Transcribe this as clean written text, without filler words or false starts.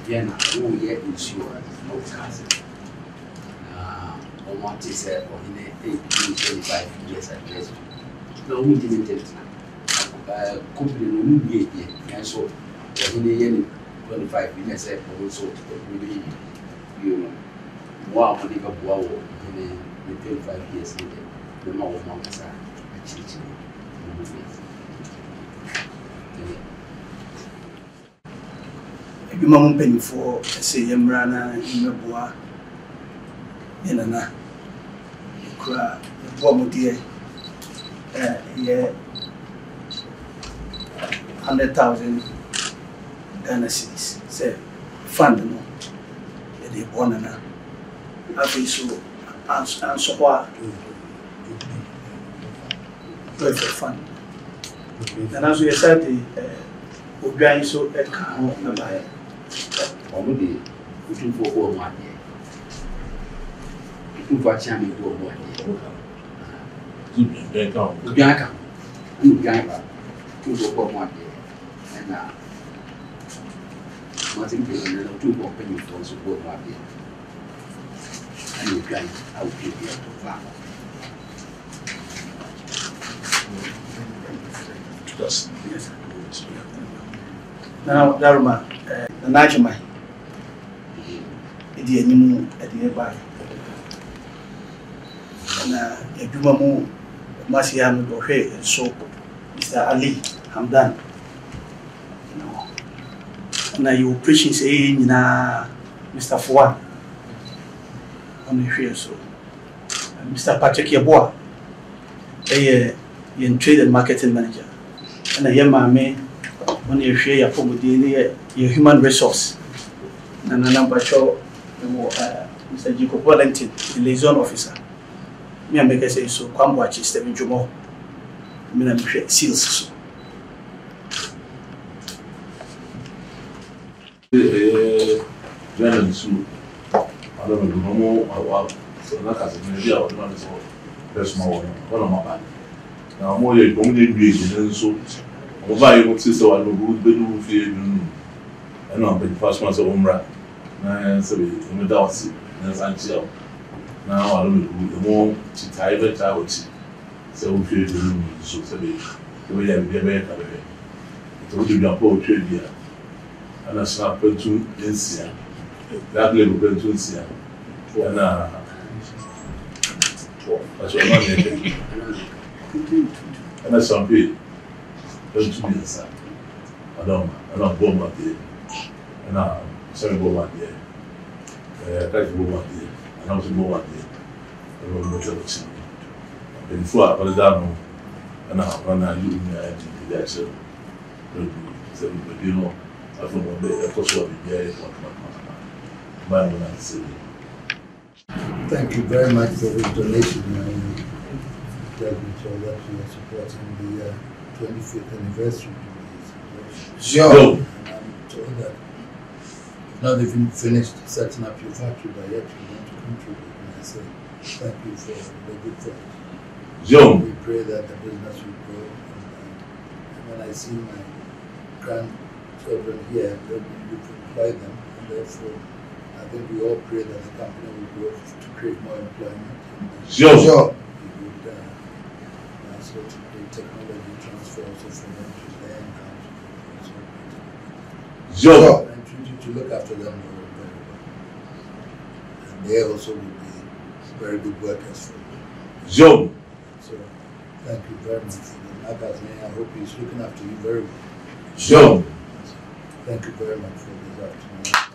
Vienna, who yet insurance, no cousin. On what is said, or in 25 years at least. No, we didn't tell company no be here, and so in 25 years, also maybe you more money of wow in 25 years later, the more months are actually. You mum penny for say Yamrana in your bois in a cry, one dear, 100,000 Ghana cedis. Say, fund no, the one and a so answer what fund. And as we said, the guy so at car buy. Already looking for all 1 year. Looking for a champion for 1 year. The Bianca, and Bianca, 2 for 1 year. And Martin Payne, 2 for penny for support 1 year. And you guys, I will give you to farm. Yes. Now, Daruma, the Najma. The animal at the nearby. And a Jumamu Masiam Dohe and so Mr. Ali Hamdan. Now you preaching saying Mr. Fwan on the here so Mr. Patrick Yeboah, a trade and marketing manager, and a young man when you share your your human resource. And a number show Mr. Jacob Wellington, the liaison officer. Me and make say so. Come watch Stephen Jumo. Me and me seals. Venom soup. I don't know more. So that has been a one is very small one of my band. Now more you don't need me so. Over you want to say I know good bedroom feel and I'm the first one so umra. Na so we without see na sanchi now I don't know the more to tie better out so we feel the room so say we have the better to do your poetry here and I snap to insia that level to insia and that's what I'm saying and that's something don't to be inside I don't go my day and sorry, go one day. Catch go one day. And also go one day. I don't know what to before I put it down, and now when I do the actual, you know, I from one day, of course, what the Thank you very much for this donation. That we are supporting the 25th anniversary. Sure. And I'm told that not even finished setting up your factory, but yet you want to contribute. And I say, thank you for the good thought. We pray that the business will grow. And when I see my grandchildren here, you employ them. And therefore, I think we all pray that the company will grow to create more employment. Sure. So the technology transfer also from them to their in-house. Sure. To look after them very well. And they also will be very good workers for you. Joe. So thank you very much for the magazine. I hope he's looking after you very well. Joe. Thank you very much for this afternoon.